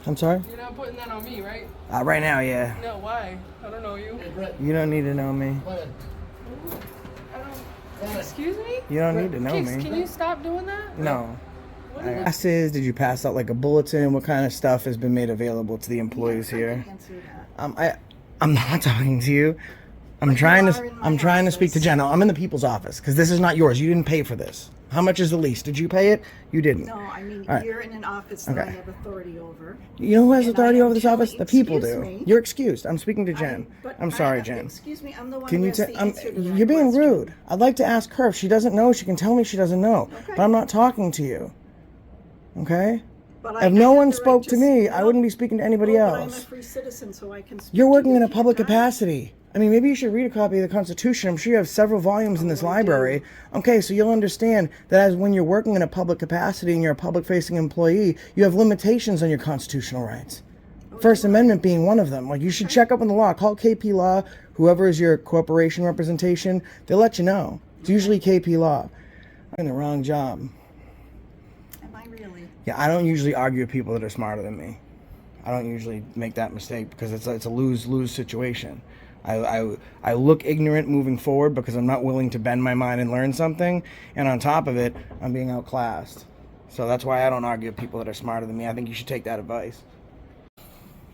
I'm sorry? You're not putting that on me, right? Right now, yeah. No, why? I don't know you. Hey, Britt. You don't need to know me. Go ahead. I don't... Excuse me? You don't need to know Kicks, me. can you stop doing that? No. What I is it? asked is, did you pass out like a bulletin? What kind of stuff has been made available to the employees here? I'm not talking to you. I'm trying to speak to Jen. No, I'm in the people's office because this is not yours. You didn't pay for this. How much is the lease? Did you pay it? You didn't. No, I mean, All right. you're in an office that I have authority over. You know who has And authority I am over this telling- office? The people excuse do. me. You're excused. I'm speaking to Jen. But I'm sorry, I- Jen. Excuse me, I'm the one Can who you has tell? the answer to that You're being question. rude. I'd like to ask her. If she doesn't know, she can tell me she doesn't know. Okay. But I'm not talking to you. Okay? But If no have one the right spoke to me, I no, wouldn't be speaking to anybody well, but I'm a else. free citizen, so I can speak You're to working you in a if you public have time. capacity. I mean, maybe you should read a copy of the Constitution. I'm sure you have several volumes in this library. Okay, so you'll understand that as when you're working in a public capacity and you're a public-facing employee, you have limitations on your constitutional rights. First Amendment being one of them. Like, you should check up on the law. Call KP Law, whoever is your corporation representation. They'll let you know. It's usually KP Law. I'm in the wrong job. Am I really? Yeah, I don't usually argue with people that are smarter than me. I don't usually make that mistake because it's a lose-lose situation. I look ignorant moving forward because I'm not willing to bend my mind and learn something, and on top of it, I'm being outclassed. So that's why I don't argue with people that are smarter than me. I think you should take that advice.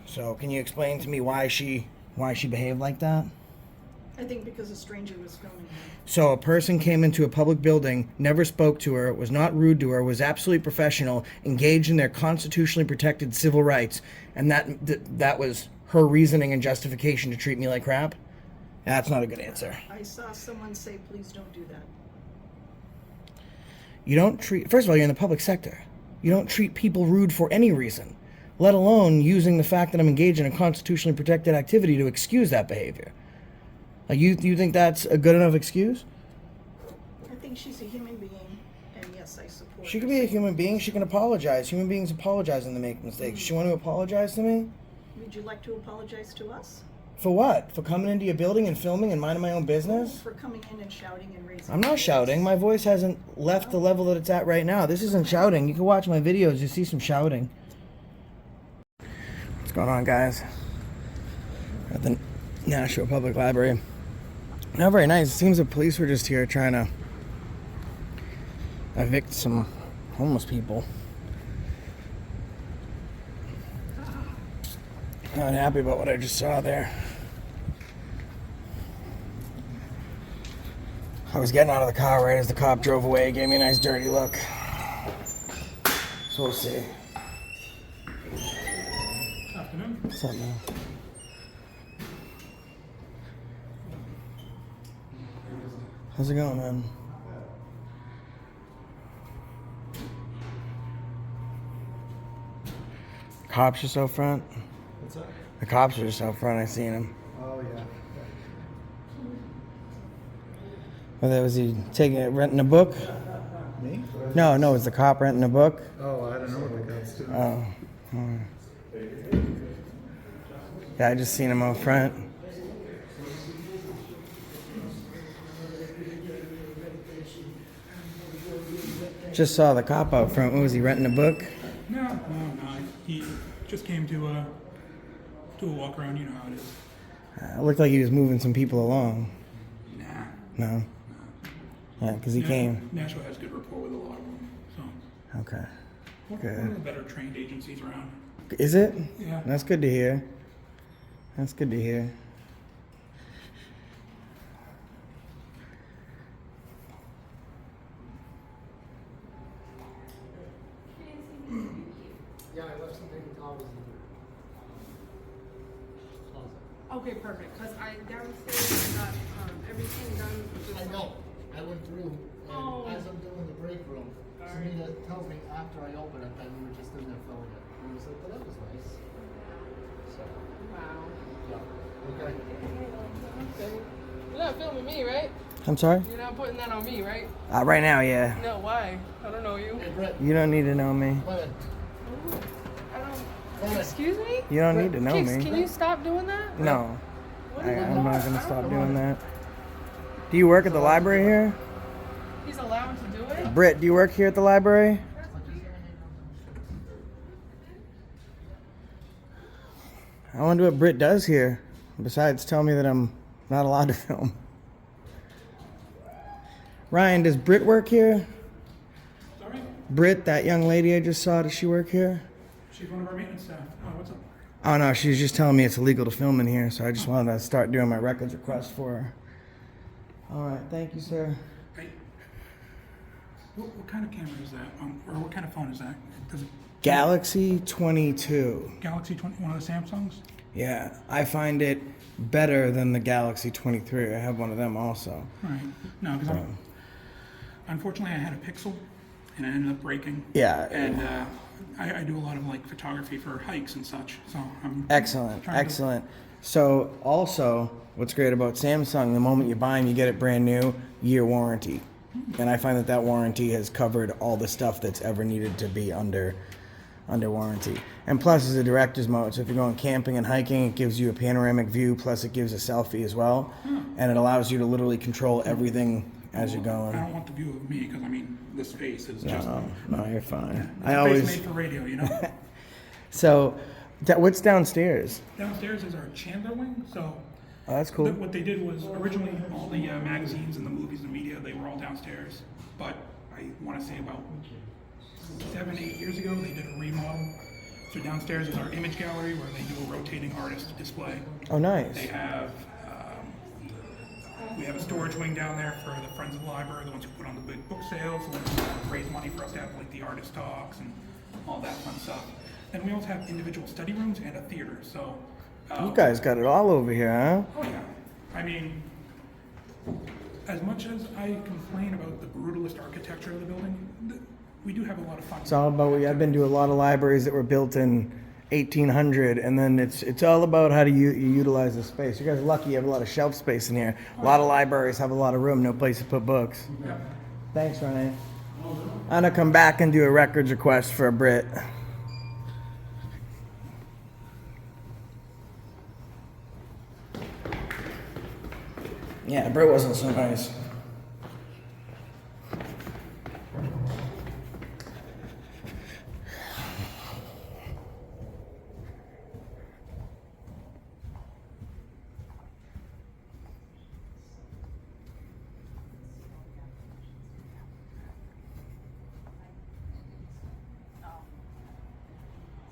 So can you explain to me why she behaved like that? I think because a stranger was filming her. So a person came into a public building, never spoke to her, was not rude to her, was absolutely professional, engaged in their constitutionally protected civil rights, and that was her reasoning and justification to treat me like crap? That's not a good answer. I saw someone say, please don't do that. You don't treat, first of all, you're in the public sector. You don't treat people rude for any reason, let alone using the fact that I'm engaged in a constitutionally protected activity to excuse that behavior. Like, you think that's a good enough excuse? I think she's a human being, and yes, I support She her. can be a human being. She can apologize. Human beings apologize when they make mistakes. She want to apologize to me? Would you like to apologize to us? For what? For coming into your building and filming and minding my own business? For coming in and shouting and raising I'm your not voice? shouting. My voice hasn't left the level that it's at right now. This isn't shouting. You can watch my videos. You see some shouting. What's going on, guys? At the Nashua Public Library. Not very nice. It seems the police were just here trying to evict some homeless people. Not happy about what I just saw there. I was getting out of the car right as the cop drove away. Gave me a nice dirty look. So we'll see. Afternoon. What's up, man? How's it going, man? Cops just out front. What's up? The cops are just out front. I seen him. Oh, yeah. Whether was he renting a book? Me? No, it was the cop renting a book. Oh, I don't know what the cops do. Oh. Yeah, I just seen him out front. Just saw the cop out front. What was he renting a book? No. He just came to a walk around. You know how it is. It looked like he was moving some people along. Nah. No. Yeah, because he came. Nashua has good rapport with a lot of them. So Okay. one Good. of the better trained agencies around. Is it? Yeah. That's good to hear. That's good to hear. Yeah, I left some paper towels in the closet. Okay, perfect. Because I downstairs got everything done. I know. I went through, and Oh. as I'm doing the break room, Sunita tells me after I open it that we were just in there filming it. And I was like, well, that was nice. So, Wow. yeah. Okay. Okay. You're not filming me, right? I'm sorry? You're not putting that on me, right? Right now, yeah. No, why? I don't know you. Hey, Britt. You don't need to know me. Go ahead. I don't... Go ahead. Excuse me? You don't need to know Kicks, me. can you stop doing that? No. What is it? I'm not going to stop doing that. Do you work at the library here? He's allowed to do it? Britt, do you work here at the library? I wonder what Britt does here, besides tell me that I'm not allowed to film. Ryan, does Britt work here? Sorry? Britt, that young lady I just saw, does she work here? She's one of our maintenance staff. Oh, what's up? Oh no, she was just telling me it's illegal to film in here, so I just wanted to start doing my records request for her. All right, thank you, sir. Hey, what kind of camera is that? Or what kind of phone is that? Does it Galaxy 22. Galaxy 20, one of the Samsungs? Yeah, I find it better than the Galaxy 23. I have one of them also. Right. No, because unfortunately I had a Pixel and it ended up breaking. Yeah. And I do a lot of like photography for hikes and such. So I'm Excellent, trying to- excellent. So also, what's great about Samsung, the moment you buy them, you get it brand new, year warranty. And I find that that warranty has covered all the stuff that's ever needed to be under warranty. And plus, it's a director's mode, so if you're going camping and hiking, it gives you a panoramic view, plus it gives a selfie as well. And it allows you to literally control everything as you're I going. don't want the view of me because I mean this face is just No, you're fine. it's I a always. face made for radio, you know. So, what's downstairs? Downstairs is our Chandler wing. So Oh, that's cool. what they did was originally all the magazines and the movies and media, they were all downstairs. But I want to say about 7-8 years ago they did a remodel. So downstairs is our image gallery where they do a rotating artist display. Oh, nice. They have we have a storage wing down there for the Friends of the Library, the ones who put on the big book sales, the ones who raise money for us to have like the artist talks and all that fun stuff. Then we also have individual study rooms and a theater. So You guys got it all over here, huh? oh yeah, I mean, as much as I complain about the brutalist architecture of the building, we do have a lot of fun. It's all about. I've been to a lot of libraries that were built in 1800, and then it's all about how do you utilize the space. You guys are lucky you have a lot of shelf space in here. A lot of libraries have a lot of room, no place to put books. Yeah. Thanks, Renee. I'm gonna come back and do a records request for a Brit. Yeah, Brit wasn't so nice.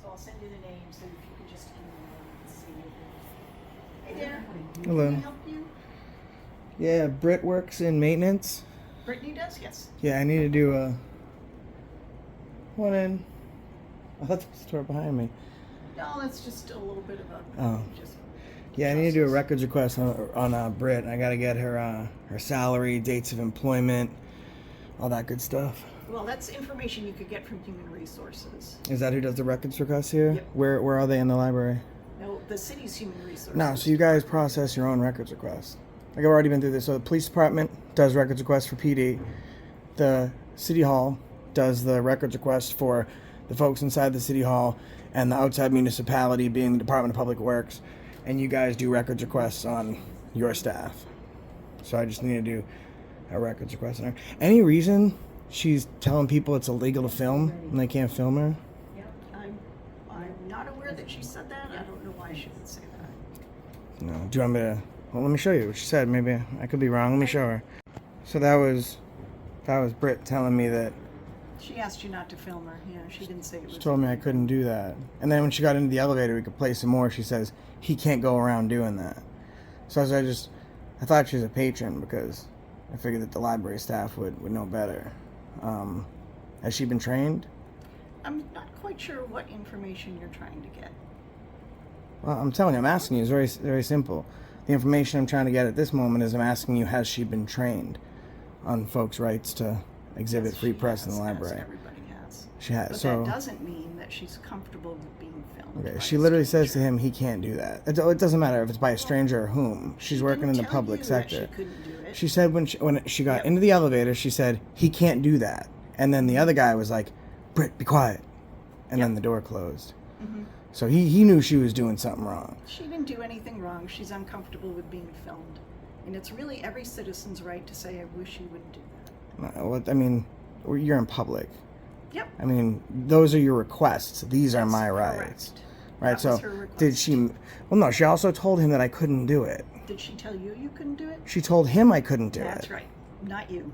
So I'll send you the names, so if you can just email them and see. Hey there. Hello. Can I help you? Yeah, Brit works in maintenance. Brittany does? Yes. Yeah, I need to do a one in. Oh, that's the store behind me. No, that's just a little bit of a. Oh. Just Yeah, I need to do a records request on Brit. I gotta get her her salary, dates of employment, all that good stuff. well, that's information you could get from Human Resources. Is that who does the records requests here? Yep. Where are they in the library? No, the city's Human Resources. No, so you guys process your own records requests. Like I've already been through this. So the police department does records requests for PD. The city hall does the records request for the folks inside the city hall, and the outside municipality being the Department of Public Works. And you guys do records requests on your staff. So I just need to do a records request on her. Any reason she's telling people it's illegal to film and they can't film her? Yeah, I'm not aware that she said that. I don't know why she would say that. No. Do you want me to? Well, let me show you what she said. Maybe I could be wrong. Let me show her. So that was Britt telling me that. She asked you not to film her. Yeah, she didn't say it was. She told me I couldn't do that. And then when she got into the elevator, we could play some more. She says he can't go around doing that. So I thought she was a patron because I figured that the library staff would know better. Has she been trained? I'm not quite sure what information you're trying to get. Well, I'm telling you, I'm asking you. It's very, very simple. The information I'm trying to get at this moment is I'm asking you, has she been trained on folks' rights to exhibit Yes, free she press in has, the as library? everybody has. She has. But So that doesn't mean that she's comfortable with being filmed. okay, by she a literally says stranger. to him, he can't do that. It doesn't matter if it's by a stranger or whom. She's She working in didn't the tell public you sector. That she couldn't do it. She said when she got Yep. into the elevator, she said, he can't do that. And then the other guy was like, Britt, be quiet. And then the door closed. Mhm. So he knew she was doing something wrong. She didn't do anything wrong. She's uncomfortable with being filmed. And it's really every citizen's right to say, I wish you wouldn't do that. I mean, you're in public. Yep. I mean, those are your requests. These are That's my correct. rights. Right. That was So her request. did she? Well, no. She also told him that I couldn't do it. Did she tell you you couldn't do it? She told him I couldn't do That's it. right, not you.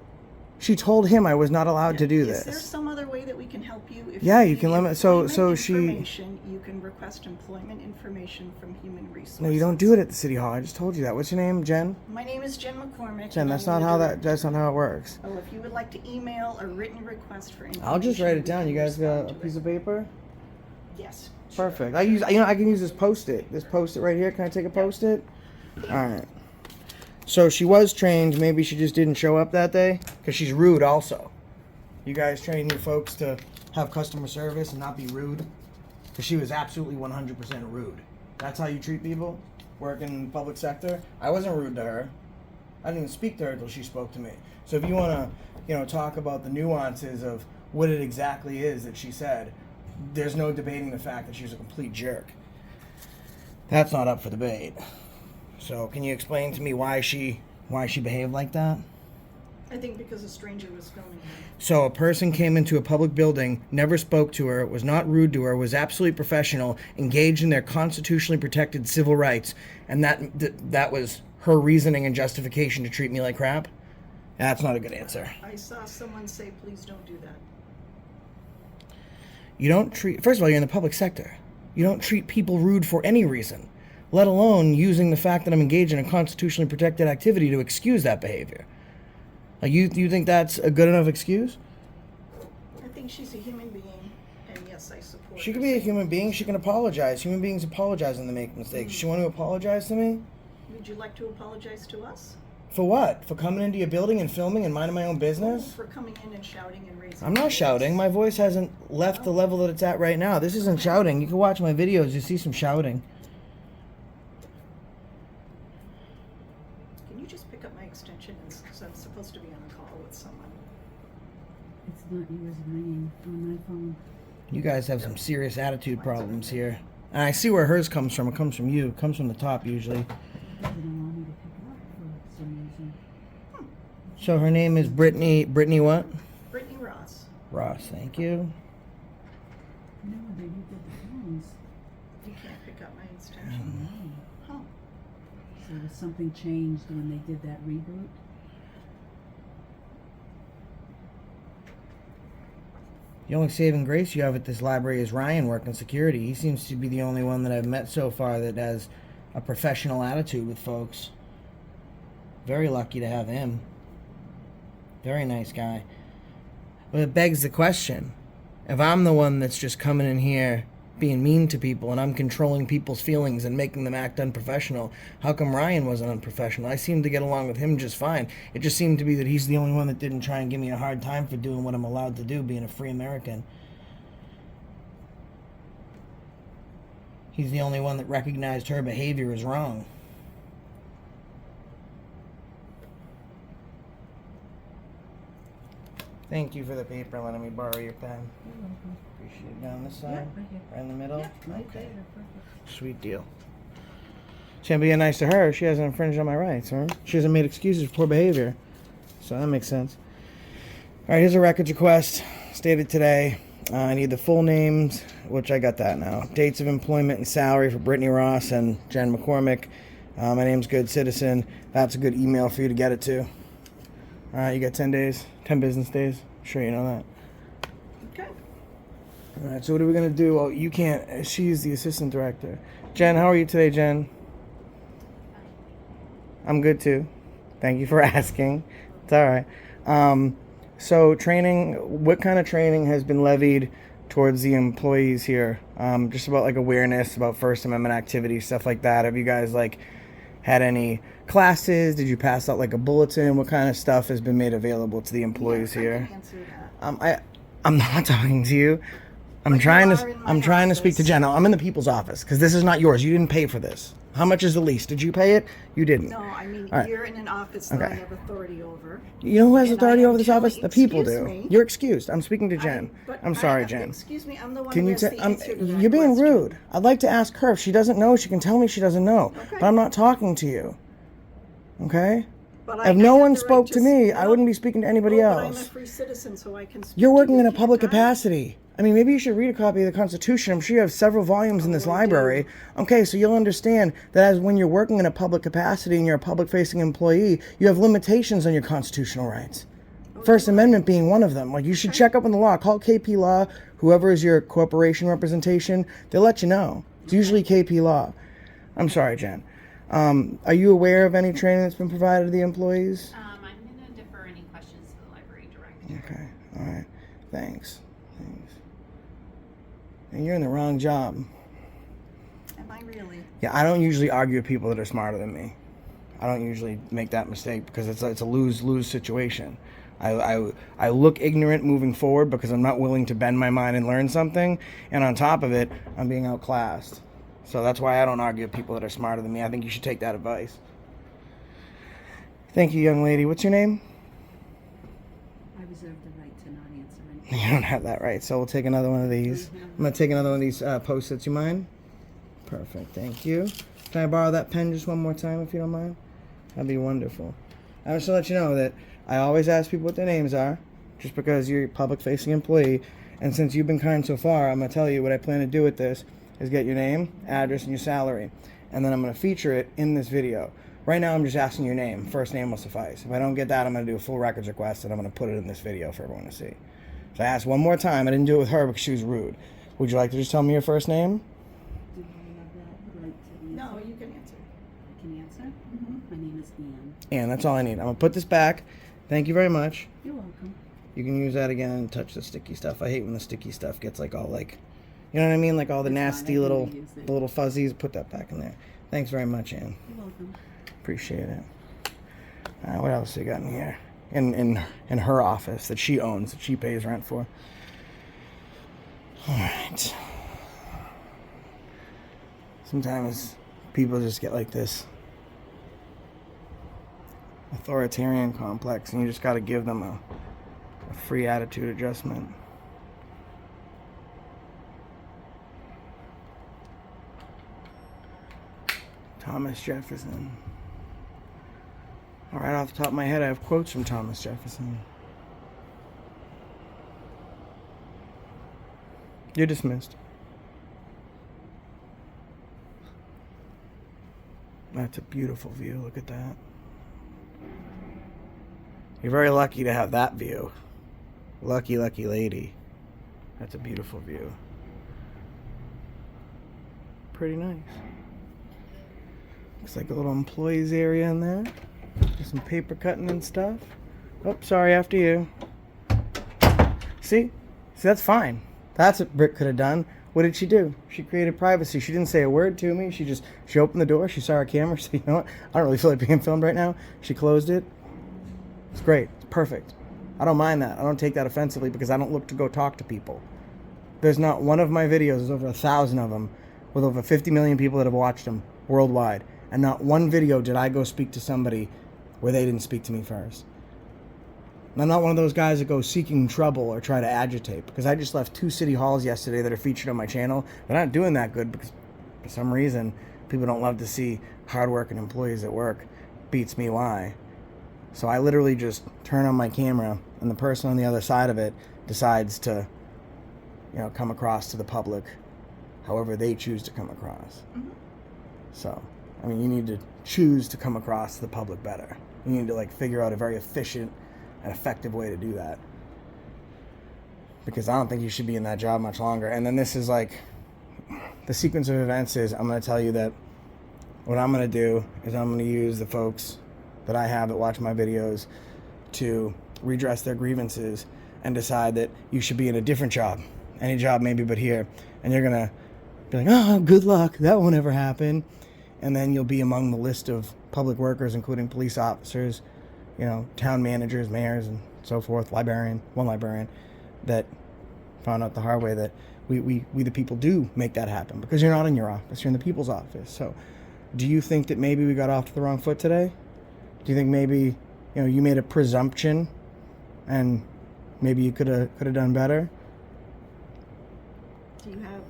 She told him I was not allowed to do Is there this. some other way that we can help you? If Yeah, you you need can limit- so employment she- information, you can request employment information from Human Resources. No, you don't do it at the city hall. I just told you that. What's your name, Jen? My name is Jen McCormick. Jen, and that's I'm not the how director. that's not how it works. Oh, if you would like to email a written request for information, I'll just write we it down. can You guys got respond a to piece it. of paper? Yes. Perfect. I can use this Post-it. This Post-it right here. Can I take a Post-it? All right. So she was trained. Maybe she just didn't show up that day because she's rude. Also, you guys train your folks to have customer service and not be rude. Because she was absolutely 100% rude. That's how you treat people working in the public sector. I wasn't rude to her. I didn't even speak to her until she spoke to me. So if you want to, talk about the nuances of what it exactly is that she said, there's no debating the fact that she was a complete jerk. That's not up for debate. So can you explain to me why she behaved like that? I think because a stranger was filming her. So a person came into a public building, never spoke to her, was not rude to her, was absolutely professional, engaged in their constitutionally protected civil rights, and that was her reasoning and justification to treat me like crap? That's not a good answer. I saw someone say, please don't do that. You don't treat, first of all, you're in the public sector. You don't treat people rude for any reason, let alone using the fact that I'm engaged in a constitutionally protected activity to excuse that behavior. Like, you think that's a good enough excuse? I think she's a human being, and yes, I support She her. can be a human being. She can apologize. Human beings apologize when they make mistakes. Does she want to apologize to me? Would you like to apologize to us? For what? For coming into your building and filming and minding my own business? For coming in and shouting and raising I'm your not voice? shouting. My voice hasn't left the level that it's at right now. This isn't shouting. You can watch my videos. You see some shouting. Can you just pick up my extension? Because I'm supposed to be on a call with someone. It's not yours ringing on my phone. You guys have some serious attitude problems here. And I see where hers comes from. It comes from you. It comes from the top usually. It doesn't allow me to pick it up for some reason. So her name is Brittany what? Brittany Ross. Ross, thank you. No, they redid the phones. You can't pick up my extension. No. Oh, So was something changed when they did that reboot? The only saving grace you have at this library is Ryan working security. He seems to be the only one that I've met so far that has a professional attitude with folks. Very lucky to have him. Very nice guy. But it begs the question, if I'm the one that's just coming in here being mean to people and I'm controlling people's feelings and making them act unprofessional, how come Ryan wasn't unprofessional? I seemed to get along with him just fine. It just seemed to be that he's the only one that didn't try and give me a hard time for doing what I'm allowed to do, being a free American. He's the only one that recognized her behavior as wrong. Thank you for the paper. Letting me borrow your pen. You're welcome. Appreciate it. Down this Yeah, side? right here. Right in the middle? Yeah, right Okay. there, perfect. Sweet deal. See, I'm being nice to her. She hasn't infringed on my rights, huh? She hasn't made excuses for poor behavior. So that makes sense. All right, here's a records request. Stated today. I need the full names, which I got that now. Dates of employment and salary for Brittany Ross and Jen McCormick. My name's Good Citizen. That's a good email for you to get it to. All right, you got 10 days, 10 business days. I'm sure you know that. okay. All right, so what are we going to do? Well, you can't. She's the assistant director. Jen, how are you today, Jen? I'm good, too. Thank you for asking. It's all right. So training, what kind of training has been levied towards the employees here? Just about, like, awareness about First Amendment activities, stuff like that. Have you guys, like, had any classes? Did you pass out, like, a bulletin? What kind of stuff has been made available to the employees Yes, here? I can answer that. I'm not talking to you. I'm But trying you to are in my I'm trying to speak to office. Jen. No, I'm in the people's office because this is not yours. You didn't pay for this. How much is the lease? Did you pay it? You didn't. No, I mean, All right. you're in an office that I Okay. have authority over. You know who has And authority I am over this telling- office? The people excuse do. me. You're excused. I'm speaking to Jen. But I'm I sorry, have- Jen. Excuse me, I'm the one Can who you has tell? the answer to that You're being question. rude. I'd like to ask her. If she doesn't know, she can tell me she doesn't know. Okay. But I'm not talking to you. Okay? But If no have one the spoke right to me, s- I no, wouldn't be speaking to anybody But I'm a else. free citizen, so I can speak You're to working you in a if you public drive. capacity. I mean, maybe you should read a copy of the Constitution. I'm sure you have several volumes in this library. Okay, so you'll understand that as when you're working in a public capacity and you're a public-facing employee, you have limitations on your constitutional rights. First Amendment being one of them. Like, you should check up on the law. Call KP Law, whoever is your corporation representation. They'll let you know. It's usually KP Law. I'm sorry, Jen. Are you aware of any training that's been provided to the employees? I'm going to defer any questions to the library director. Okay, all right. Thanks. And you're in the wrong job. Am I really? Yeah, I don't usually argue with people that are smarter than me. I don't usually make that mistake because it's a lose-lose situation. I look ignorant moving forward because I'm not willing to bend my mind and learn something, and on top of it, I'm being outclassed. So that's why I don't argue with people that are smarter than me. I think you should take that advice. Thank you, young lady. What's your name? I reserve the right to not answer anything. You don't have that right, so we'll take another one of these. I'm going to take another one of these Post-its. You mind? Perfect, thank you. Can I borrow that pen just one more time if you don't mind? That'd be wonderful. I just to let you know that I always ask people what their names are, just because you're a public-facing employee, and since you've been kind so far, I'm going to tell you what I plan to do with this is get your name, address, and your salary, and then I'm going to feature it in this video. Right now, I'm just asking your name. First name will suffice. If I don't get that, I'm going to do a full records request, and I'm going to put it in this video for everyone to see. So I asked one more time. I didn't do it with her because she was rude. Would you like to just tell me your first name? Do I have that right to answer? No, you can answer. I can answer? My name is Ann. And that's all I need. I'm going to put this back. Thank you very much. You're welcome. You can use that again and touch the sticky stuff. I hate when the sticky stuff gets like all like, you know what I mean? Like all the It's fine, nasty I can little reuse it. little fuzzies. Put that back in there. Thanks very much, Ann. You're welcome. Appreciate it. What else we got in here? In her office that she owns, that she pays rent for. All right. Sometimes people just get like this authoritarian complex, and you just got to give them a free attitude adjustment. Thomas Jefferson. All right, off the top of my head, I have quotes from Thomas Jefferson. You're dismissed. That's a beautiful view. Look at that. You're very lucky to have that view. Lucky, lucky lady. That's a beautiful view. Pretty nice. Looks like a little employees area in there. There's some paper cutting and stuff. Oh, sorry, after you. See, that's fine. That's what Britt could have done. What did she do? She created privacy. She didn't say a word to me. She opened the door. She saw our camera. So, you know what? I don't really feel like being filmed right now. She closed it. It's great. It's perfect. I don't mind that. I don't take that offensively because I don't look to go talk to people. There's not one of my videos, there's over 1,000 of them, with over 50 million people that have watched them worldwide. And not one video did I go speak to somebody where they didn't speak to me first. And I'm not one of those guys that go seeking trouble or try to agitate, because I just left 2 city halls yesterday that are featured on my channel. They're not doing that good because for some reason people don't love to see hardworking employees at work. Beats me why. So I literally just turn on my camera and the person on the other side of it decides to, you know, come across to the public however they choose to come across. Mm-hmm. So, I mean, you need to choose to come across to the public better. You need to like figure out a very efficient and effective way to do that. Because I don't think you should be in that job much longer. And then this is like, the sequence of events is, I'm going to tell you that what I'm going to do is I'm going to use the folks that I have that watch my videos to redress their grievances and decide that you should be in a different job. Any job maybe but here. And you're going to be like, oh, good luck. That won't ever happen. And then you'll be among the list of public workers, including police officers, you know, town managers, mayors, and so forth, one librarian, that found out the hard way that we the people do make that happen, because you're not in your office, you're in the people's office. So do you think that maybe we got off to the wrong foot today? Do you think maybe, you know, you made a presumption and maybe you could have done better? Do you have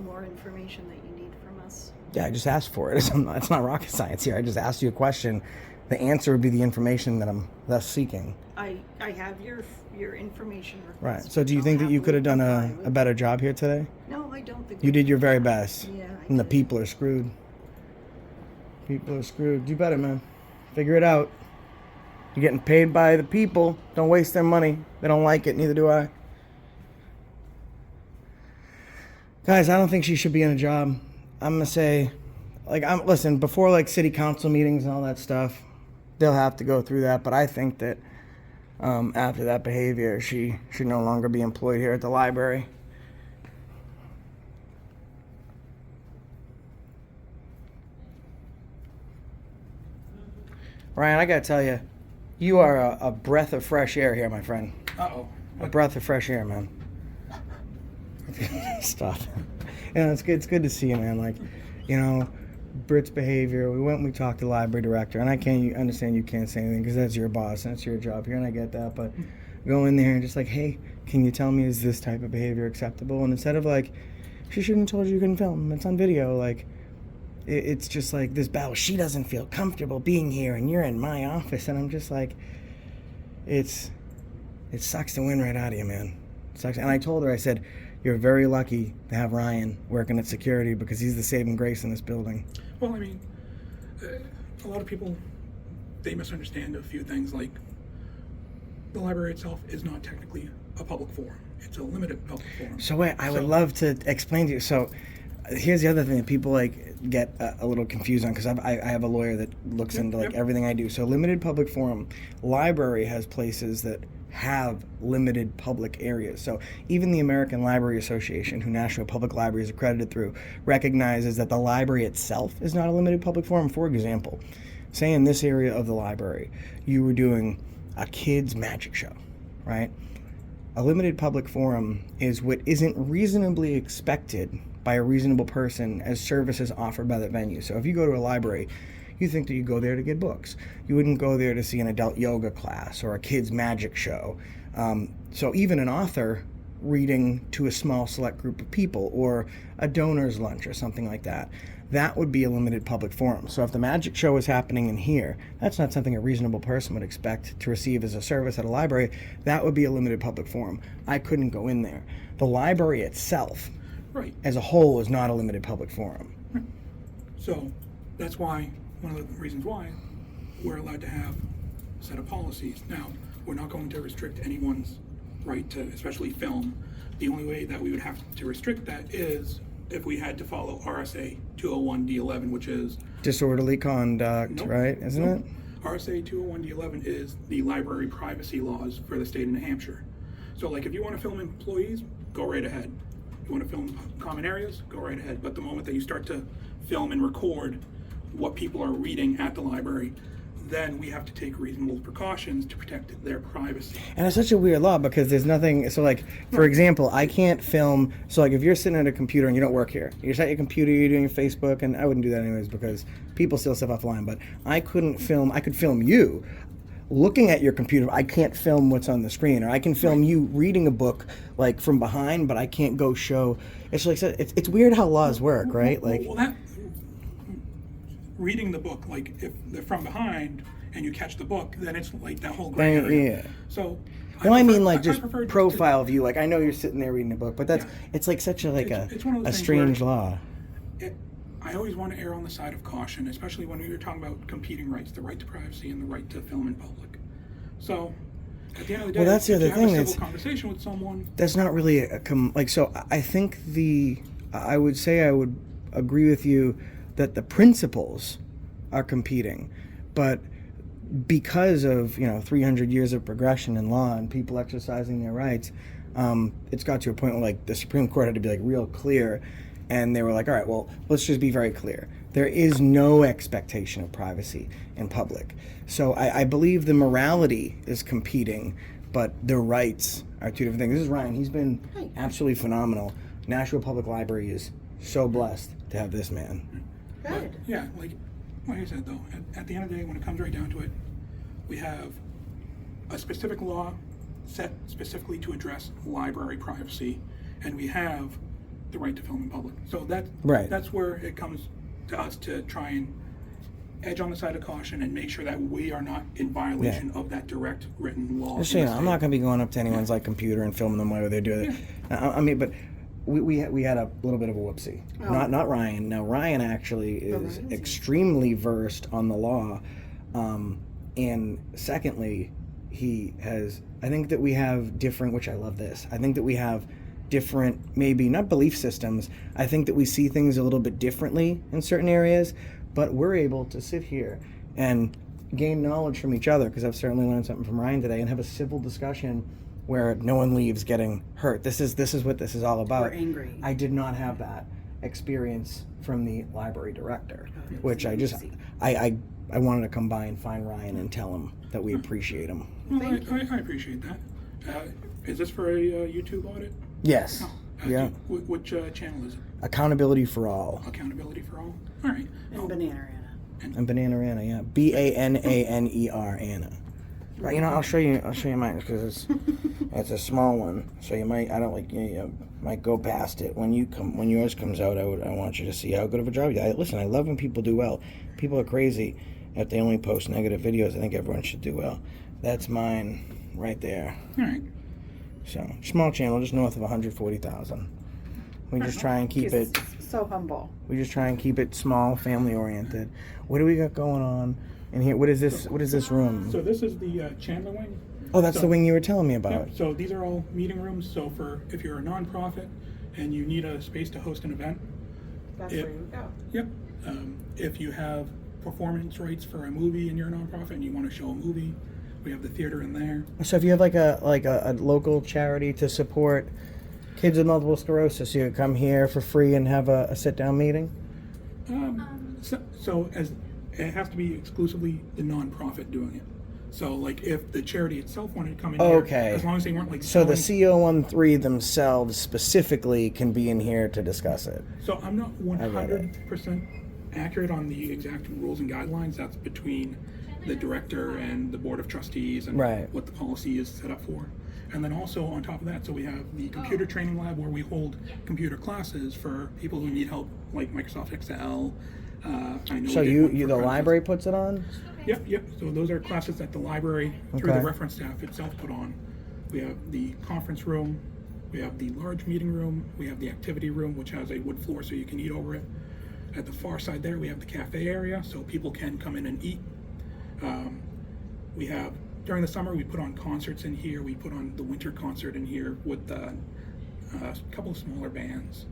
more information that you need from us? Yeah, I just asked for it. It's not rocket science here. I just asked you a question the answer would be the information that I'm thus seeking. I have your information Right. request. So do you I'll think that you could have done happily a comply with better job here today? it. No, I don't think You did your very best. Yeah, I And the did. people are screwed. People are screwed. Do better, man. Figure it out. You're getting paid by the people. Don't waste their money. They don't like it. Neither do I. Guys, I don't think she should be in a job. I'm gonna say, listen, before like city council meetings and all that stuff, they'll have to go through that. But I think that after that behavior, she should no longer be employed here at the library. Ryan, I gotta tell you, you are a breath of fresh air here, my friend. Uh-oh. A breath of fresh air, man. Stop. It's good. It's good to see you, man. Like, Britt's behavior. We talked to the library director, and I can't understand you can't say anything because that's your boss and it's your job here, and I get that. But go in there and just like, hey, can you tell me, is this type of behavior acceptable? And instead of like, she shouldn't have told you couldn't film. It's on video. Like, it's just like this battle. She doesn't feel comfortable being here, and you're in my office, and I'm just like, it sucks to win right out of you, man. It sucks. And I told her, I said, you're very lucky to have Ryan working at security because he's the saving grace in this building. Well, I mean, a lot of people, they misunderstand a few things, like the library itself is not technically a public forum. It's a limited public forum. So wait, I would love to explain to you. So here's the other thing that people like get a little confused on, because I have a lawyer that looks into like everything I do. So limited public forum, library has places that have limited public areas. So even the American Library Association, who Nashua Public Library is accredited through, recognizes that the library itself is not a limited public forum. For example, say in this area of the library, you were doing a kids' magic show, right? A limited public forum is what isn't reasonably expected by a reasonable person as services offered by that venue. So if you go to a library, you think that you go there to get books. You wouldn't go there to see an adult yoga class or a kid's magic show. So even an author reading to a small select group of people, or a donor's lunch or something like that, that would be a limited public forum. So if the magic show is happening in here, that's not something a reasonable person would expect to receive as a service at a library. That would be a limited public forum. I couldn't go in there. The library itself, Right. as a whole, is not a limited public forum. So that's why, one of the reasons why we're allowed to have a set of policies. Now, we're not going to restrict anyone's right to, especially film. The only way that we would have to restrict that is if we had to follow RSA 201D11, which is Disorderly conduct, Nope. right? Isn't Nope. it? RSA 201D11 is the library privacy laws for the state of New Hampshire. So like if you want to film employees, go right ahead. If you want to film common areas, go right ahead. But the moment that you start to film and record what people are reading at the library, then we have to take reasonable precautions to protect their privacy. And it's such a weird law because there's nothing. So, like, for example, I can't film. So, like, if you're sitting at a computer and you don't work here, you're at your computer, you're doing Facebook, and I wouldn't do that anyways because people steal stuff offline. But I couldn't film. I could film you looking at your computer. I can't film what's on the screen, or I can film you reading a book like from behind, but I can't go show. It's like it's weird how laws work, right? Like, Well, that reading the book, like if they're from behind and you catch the book, then it's like that whole gray area. yeah. So No, I mean like I just prefer profile view. Like I know you're sitting there reading a book, but that's it's like such a It's one of a those things strange where- law. I always want to err on the side of caution, especially when we were talking about competing rights, the right to privacy and the right to film in public. So, at the end of the day, Well, that's the if other you thing, have a it's- civil conversation with someone, That's not really so. I think I would say I would agree with you that the principles are competing, but because of 300 years of progression in law and people exercising their rights, it's got to a point where like the Supreme Court had to be like real clear, and they were like, all right, well, let's just be very clear. There is no expectation of privacy in public. So I believe the morality is competing, but the rights are two different things. This is Ryan. He's been absolutely phenomenal. Nashua Public Library is so blessed to have this man. Good. yeah, like I said though, at the end of the day, when it comes right down to it, we have a specific law set specifically to address library privacy, and we have the right to film in public. So Right. that's where it comes to us to try and edge on the side of caution and make sure that we are not in violation of that direct written law. Just so you know, I'm not going to be going up to anyone's like computer and filming them while they're doing it. I mean, but we had a little bit of a whoopsie. Not Ryan. Now Ryan actually is extremely versed on the law, and secondly, he has. I think that we have different, which I love this. I think that we have different, maybe not belief systems. I think that we see things a little bit differently in certain areas, but we're able to sit here and gain knowledge from each other, because I've certainly learned something from Ryan today, and have a civil discussion where no one leaves getting hurt. This is what this is all about. Or angry. I did not have that experience from the library director, which I wanted to come by and find Ryan and tell him that we appreciate him. Well, I appreciate that. Is this for a YouTube audit? Yes. Oh, Yeah. Which channel is it? Accountability for all. Accountability for all? All right. And Banana Anna. And Banana, yeah. Bananer, Anna. Right, you know, I'll show you mine, because it's a small one, so you might, you might go past it. When yours comes out, I want you to see how good of a job you did. Listen, I love when people do well. People are crazy if they only post negative videos. I think everyone should do well. That's mine right there. All right. So, small channel, just north of 140,000. We just try and keep it. So humble. We just try and keep it small, family oriented. What do we got going on in here? What is this? What is this room? So this is the Chandler wing. Oh, that's the wing you were telling me Yeah, about. so these are all meeting rooms. So if you're a nonprofit and you need a space to host an event, That's where you go. Yep. If you have performance rights for a movie and you're a nonprofit and you want to show a movie, we have the theater in there. So if you have like a local charity to support kids with multiple sclerosis, you could come here for free and have a sit down meeting. So as it has to be exclusively the nonprofit doing it. So like if the charity itself wanted to come in here, as long as they weren't like So the selling- CO13 themselves specifically can be in here to discuss it. So I'm not 100% accurate on the exact rules and guidelines. That's between the director and the board of trustees and what the policy is set up for. And then also on top of that, so we have the computer training lab where we hold computer classes for people who need help, like Microsoft Excel. I know So the library puts it on? Yep. So those are classes that the library, through the reference staff itself, put on. We have the conference room, we have the large meeting room, we have the activity room, which has a wood floor so you can eat over it. At the far side there, we have the cafe area, so people can come in and eat. We have, during the summer, we put on concerts in here. We put on the winter concert in here with a couple of smaller bands.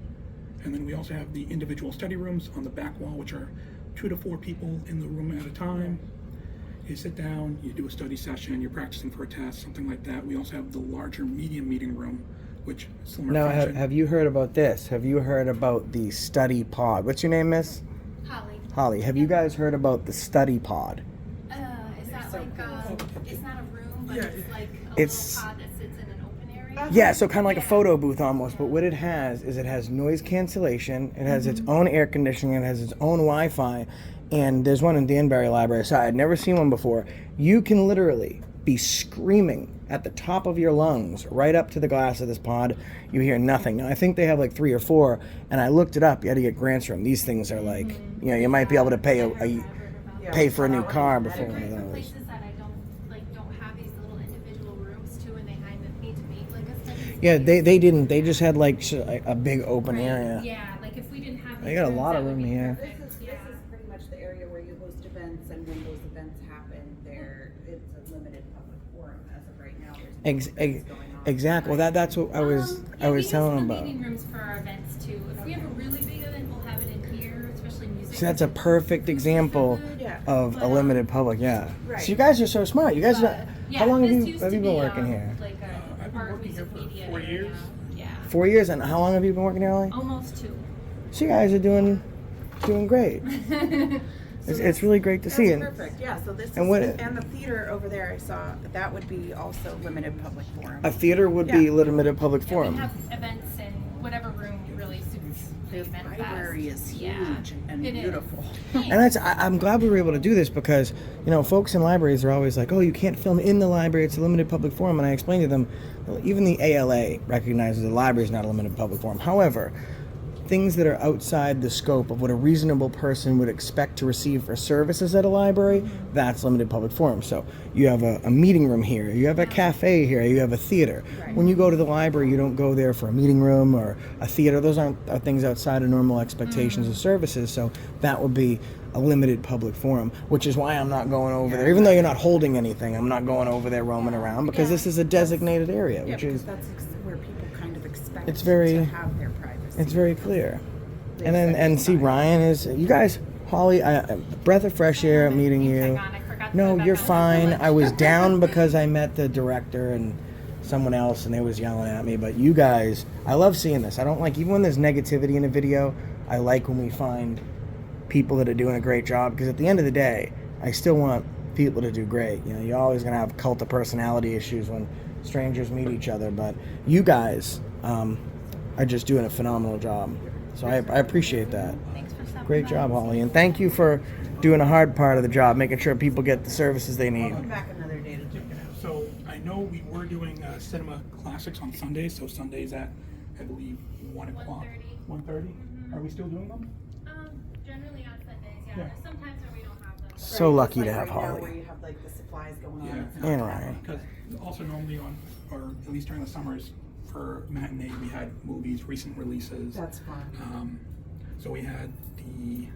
And then we also have the individual study rooms on the back wall, which are 2 to 4 people in the room at a time. You sit down, you do a study session, you're practicing for a test, something like that. We also have the larger medium meeting room, which is similar Now, function. have you heard about this? Have you heard about the study pod? What's your name, miss? Holly. Holly. Have you guys heard about the study pod? Is that like it's not a room, but it's like a It's- little pod that sits in an open area? Yeah, so kind of like a photo booth almost, but what it has is it has noise cancellation, it has its own air conditioning, it has its own Wi-Fi, and there's one in Danbury Library, so I'd never seen one before. You can literally be screaming at the top of your lungs right up to the glass of this pod. You hear nothing. Now, I think they have like 3 or 4, and I looked it up. You had to get grants for them. These things are like, you might be able to pay for a new car before one of those. Places that don't have these little individual rooms too, and they kind of need to make like a study Yeah, space. they didn't. They just had like a big open Right. area. Yeah, like if we didn't have They these got a rooms, lot of that would room be here. perfect. This Yeah. is pretty much the area where you host events, and when those events happen, it's a limited public forum as of right now. There's no events going on. Exactly. Well, that's what I was We telling them use the about. meeting rooms for our events too. If we have a really big event, we'll have it in here, especially music. So that's a perfect example Yeah. of a limited public. Yeah. Right. So you guys are so smart. You guys. Yeah, How long have this you used have to you been be, working here? Like I've been art working here music for media 4 area. years. Yeah. 4 years. And how long have you been working here, Ollie? Almost 2. So you guys are doing great. It's really great to see That's it. perfect, yeah, so this is, And what- and the theater over there I saw, that would be also limited public forum. A theater would be Yeah. limited public We forum. have events in whatever room really suits the The event best. library is Yeah. huge and It is. beautiful. And I'm glad we were able to do this because, folks in libraries are always like, oh, you can't film in the library, it's a limited public forum. And I explained to them, well, even the ALA recognizes the library is not a limited public forum. However, things that are outside the scope of what a reasonable person would expect to receive for services at a library, that's limited public forum. So you have a meeting room here, you have a cafe here, you have a theater. When you go to the library, you don't go there for a meeting room or a theater. Those are things outside of normal expectations of services. So that would be a limited public forum, which is why I'm not going over there. Even though you're not holding anything, I'm not going over there roaming around because this is a designated area, which is that's where people kind of expect it's very to have their privacy. it's very clear. And then see Ryan is you guys, Holly, breath of fresh air meeting you. No, you're fine. I was down because I met the director and someone else and they was yelling at me, but you guys, I love seeing this. I don't like even when there's negativity in a video, I like when we find people that are doing a great job, because at the end of the day, I still want people to do great. You know, you're always going to have cult of personality issues when strangers meet each other, but you guys are just doing a phenomenal job. So I appreciate that. Thanks for stopping Great by. job, Holly, and thank you for doing a hard part of the job, making sure people get the services they need. Come back another day to check it out. So I know we were doing cinema classics on Sundays, so Sundays at, I believe, 1 o'clock. 1:30? Are we still doing them? Generally on Sundays, yeah. Yeah. There's sometimes where we don't have them. So lucky to Like have right now Holly. Where you have like the supplies going on. Yeah. it's not And happening. Ryan. Because also normally on, or at least during the summers, for matinee, we had movies, recent releases. That's fun. So we had the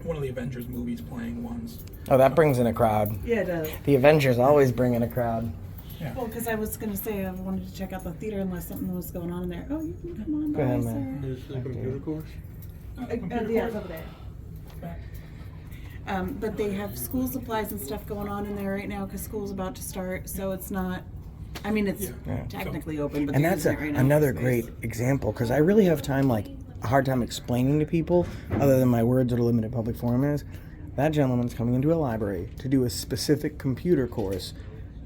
one of the Avengers movies playing once. Oh, that brings in a crowd. Yeah, it does. The Avengers always bring in a crowd. Well, because I was going to say I wanted to check out the theater unless something was going on in there. Oh, you can come on Go by, ahead, sir. man. There's the computer course? Computer Yeah, course. it's over there. But they have school supplies and stuff going on in there right now because school's about to start, so it's not. I mean, it's Yeah. technically open, but And they're that's using it right now another for great space. example, because I really have a hard time explaining to people, other than my words what a limited public forum is. That gentleman's coming into a library to do a specific computer course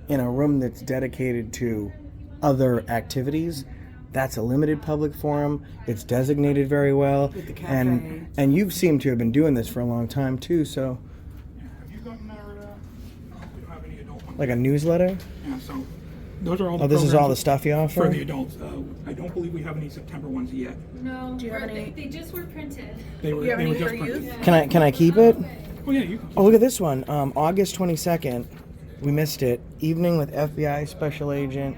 in a room that's dedicated to other activities. That's a limited public forum. It's designated very well. With the and cafe. and you seem to have been doing this for a long time too, so Have you gotten our, no, we don't have any adult ones. like a newsletter? Yeah, so those are all the Oh, this is all the programs stuff you offer? for the adults. I don't believe we have any September ones yet. No, Do you have we're- any- they just were printed. They were, You have they were any just for printed. youth? Can I keep it? Oh yeah, you can. Oh, look at this one. August 22nd. We missed it. Evening with FBI Special Agent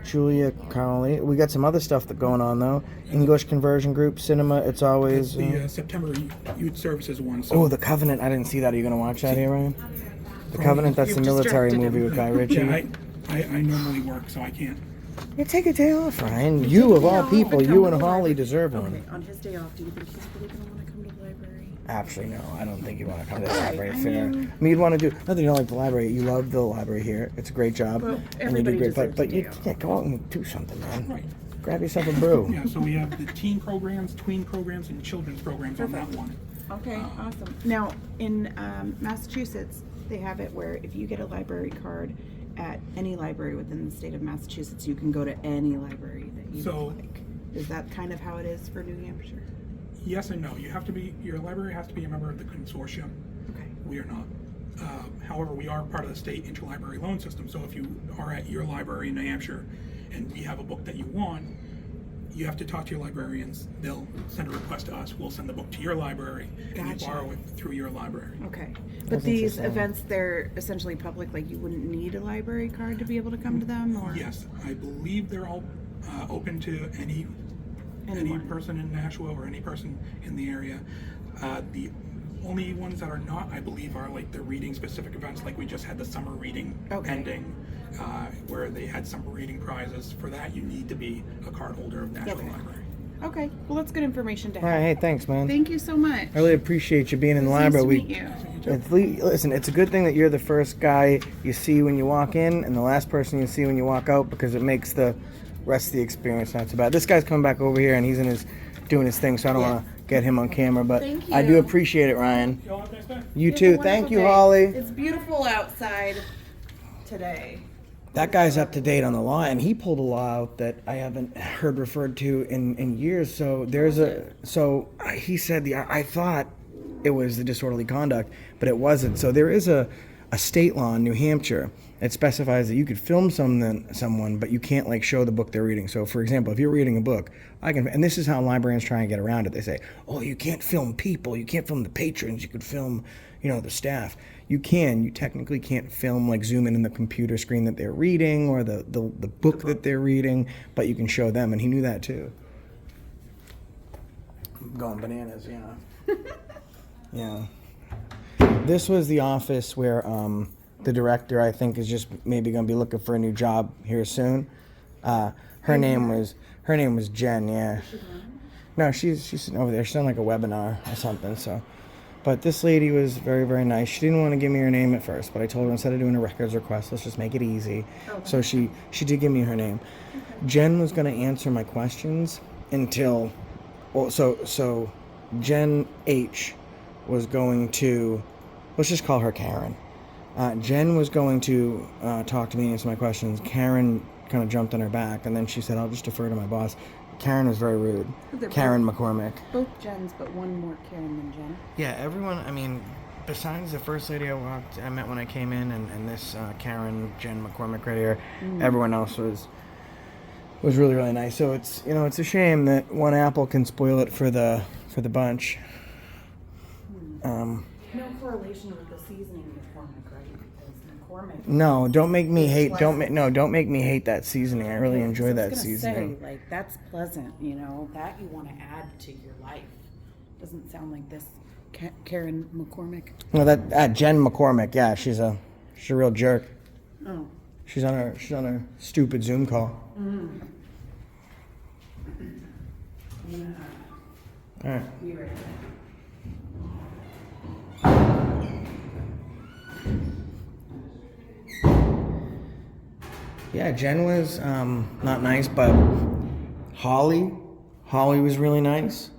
Julia Connolly. We got some other stuff that going on though. English conversion group, cinema. It's always. The September Youth Services one. So Oh, The Covenant. I didn't see that. Are you gonna watch that here, Ryan? The Covenant. That's the You've military distracted movie him. with Guy Ritchie. yeah, I normally work, so I can't. Yeah, take a day off, Ryan. You of all people, you and Holly deserve one. Okay, on his day off, do you think he's really going to want to come to the library? Actually, no. I don't think you want to come to the Right, library I fair. mean- I mean, you'd want to do. Not that you don't like the library. You love the library here. It's a great job, Well, and you do everybody great. But deserves a you day off. can't go out and do something, man. Right. Grab yourself a brew. Yeah, so we have the teen programs, tween programs, and children's programs on that one. Okay, awesome. Now, in Massachusetts, they have it where if you get a library card at any library within the state of Massachusetts, you can go to any library that you So- would like. Is that kind of how it is for New Hampshire? Yes and no. You have to be. Your library has to be a member of the consortium. Okay. We are not. However, we are part of the state interlibrary loan system. So if you are at your library in New Hampshire and we have a book that you want, you have to talk to your librarians. They'll send a request to us. We'll send the book to your library and you Gotcha. borrow it through your library. Okay. But That's these interesting. events, they're essentially public, like you wouldn't need a library card to be able to come to them, or? Yes, I believe they're all open to any Anyone. person in Nashua or any person in the area. The only ones that are not, I believe, are like the reading specific events, like we just had the summer reading Okay. ending, where they had summer reading prizes. For that, you need to be a card holder of Nashua Okay. Library. Okay, well, that's good information to All right, have. hey, thanks, man. Thank you so much. I really appreciate you being in the Nice library. to meet you. Listen, it's a good thing that you're the first guy you see when you walk in and the last person you see when you walk out, because it makes the rest of the experience not so bad. This guy's coming back over here and he's doing his thing, so I don't Yeah. want to get him on camera, but Thank I do you. appreciate it, Ryan. Y'all have a nice day. You Have a too. wonderful Thank you, day. Holly. It's beautiful outside today. That guy's up to date on the law, and he pulled a law out that I haven't heard referred to in years. So he said I thought it was the disorderly conduct, but it wasn't. So there is a a state law in New Hampshire that specifies that you could film someone, but you can't like show the book they're reading. So, for example, if you're reading a book, I can, and this is how librarians try and get around it. They say, "Oh, you can't film people. You can't film the patrons. You could film, the staff. You can. You technically can't film, like zoom in the computer screen that they're reading or the book that they're reading, but you can show them." And he knew that too. I'm going bananas, yeah. Yeah. This was the office where the director, I think, is just maybe going to be looking for a new job here soon. Her name was Jen. Yeah. No, she's sitting over there. She's on like a webinar or something. So, but this lady was very, very nice. She didn't want to give me her name at first, but I told her instead of doing a records request, let's just make it easy. Okay. So she did give me her name. Okay. Jen was going to answer my questions until, well, so Jen H was going to, let's just call her Karen. Jen was going to talk to me and answer my questions. Karen kind of jumped on her back, and then she said, "I'll just defer to my boss." Karen was very rude. Karen McCormick. Both Jens, but one more Karen than Jen. Yeah, everyone, I mean, besides the first lady I met when I came in, and this Karen, Jen McCormick right here, everyone else was really, really nice. So it's, it's a shame that one apple can spoil it for the bunch. No correlation with the seasoning McCormick, right? Because McCormick. No, don't make me hate. Don't make me hate that seasoning. I really enjoy that seasoning. Say, like, that's pleasant, that you want to add to your life. Doesn't sound like this. Karen McCormick. No, that Jen McCormick. Yeah, she's a real jerk. Oh. She's on her stupid Zoom call. Mm. Yeah. All right. Be right back. Yeah, Jen was not nice, but Holly was really nice.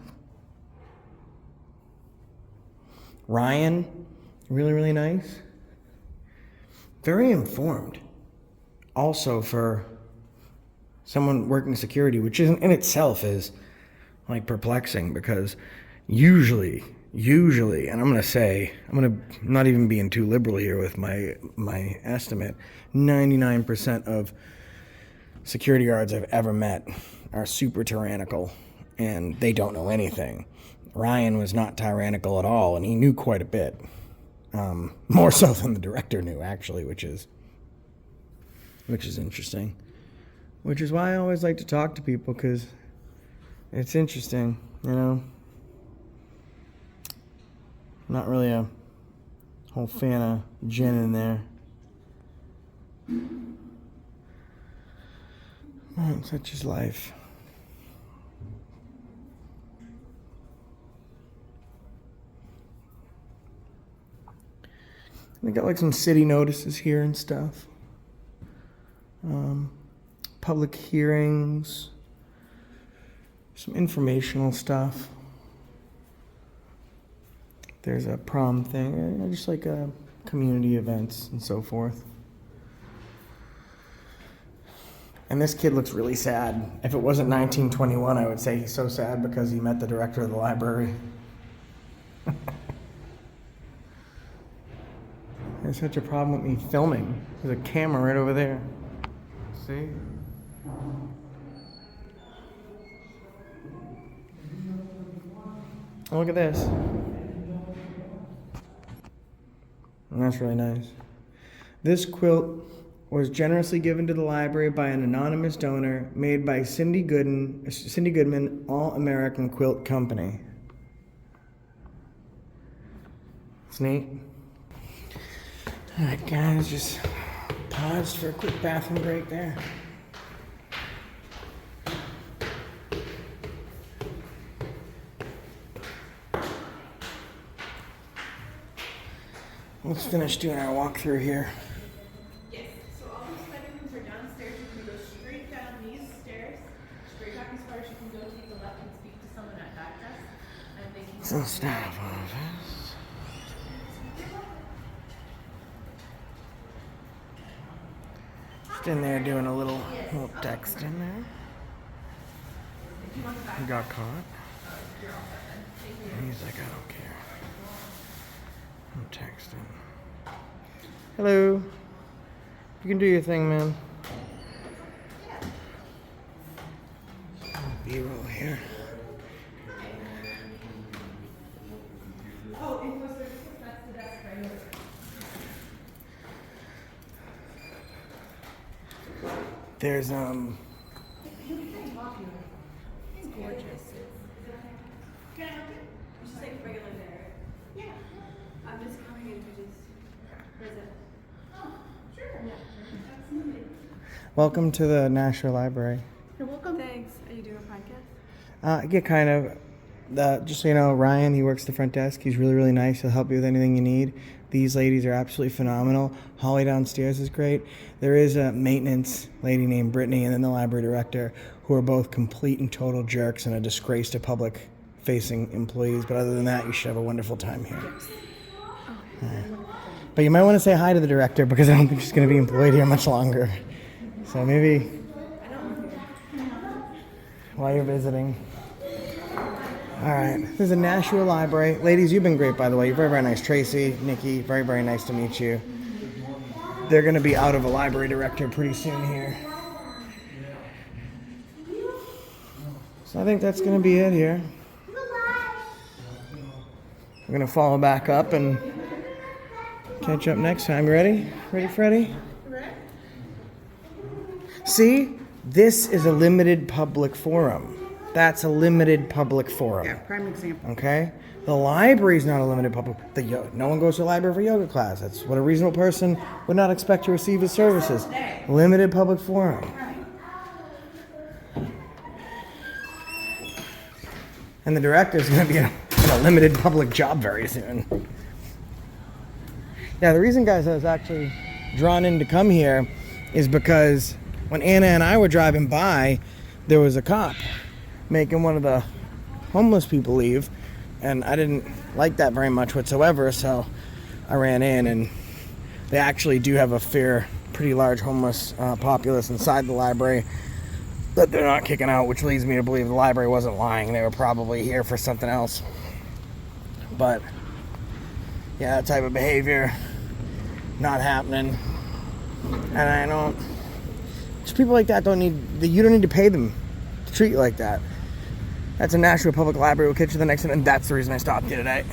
Ryan, really, really nice. Very informed. Also for someone working security, which in itself is like perplexing, because usually, and I'm not even being too liberal here with my estimate, 99% of security guards I've ever met are super tyrannical, and they don't know anything. Ryan was not tyrannical at all, and he knew quite a bit. More so than the director knew, actually, which is interesting. Which is why I always like to talk to people, because it's interesting, I'm not really a whole fan of Jen in there. Well, such is life. They got like some city notices here and stuff. Public hearings, some informational stuff. There's a prom thing, just like community events and so forth. And this kid looks really sad. If it wasn't 1921, I would say he's so sad because he met the director of the library. There's such a problem with me filming. There's a camera right over there. See? Oh, look at this. And that's really nice. This quilt was generously given to the library by an anonymous donor, made by Cindy Goodman, All-American Quilt Company. It's neat. All right, guys, just paused for a quick bathroom break there. Let's finish doing our walkthrough here. Yes, so all these bedrooms are downstairs. You can go straight down these stairs, straight up as far as you can go, take a left and speak to someone at back desk. And they can Some staff office. Just in there doing a little text in there. He got caught. And he's like, I don't care. I'm texting. Hello. You can do your thing, man. B-roll here. Oh, info services, that's the desk right over. There's It's gorgeous. Can I help you? Just like regular there. Yeah. I'm just coming in to just visit. Oh, sure. Yeah. Absolutely. welcome to the Nashua Library. You're welcome. Thanks. Are you doing a podcast? Yeah, kind of. Just so you know, Ryan, he works the front desk. He's really, really nice. He'll help you with anything you need. These ladies are absolutely phenomenal. Holly downstairs is great. There is a maintenance lady named Brittany and then the library director who are both complete and total jerks and a disgrace to public-facing employees. But other than that, you should have a wonderful time here. But you might want to say hi to the director because I don't think she's going to be employed here much longer. So maybe while you're visiting. All right, this is the Nashua Library. Ladies, you've been great, by the way. You're very, very nice. Tracy, Nikki, very, very nice to meet you. They're going to be out of a library director pretty soon here. So I think that's going to be it here. We're going to follow back up and catch up next time. You ready? Ready, Freddie? See? This is a limited public forum. That's a limited public forum. Yeah, prime example. Okay? The library's not a limited public. No one goes to the library for yoga class. That's what a reasonable person would not expect to receive his services. Limited public forum. And the director's going to be in a limited public job very soon. Yeah, the reason, guys, I was actually drawn in to come here is because when Anna and I were driving by, there was a cop making one of the homeless people leave, and I didn't like that very much whatsoever, so I ran in, and they actually do have a pretty large homeless populace inside the library that they're not kicking out, which leads me to believe the library wasn't lying. They were probably here for something else. But yeah, that type of behavior not happening. And I don't, just people like that you don't need to pay them to treat you like that. That's a Nashua Public Library. We'll catch you the next one, and that's the reason I stopped here today.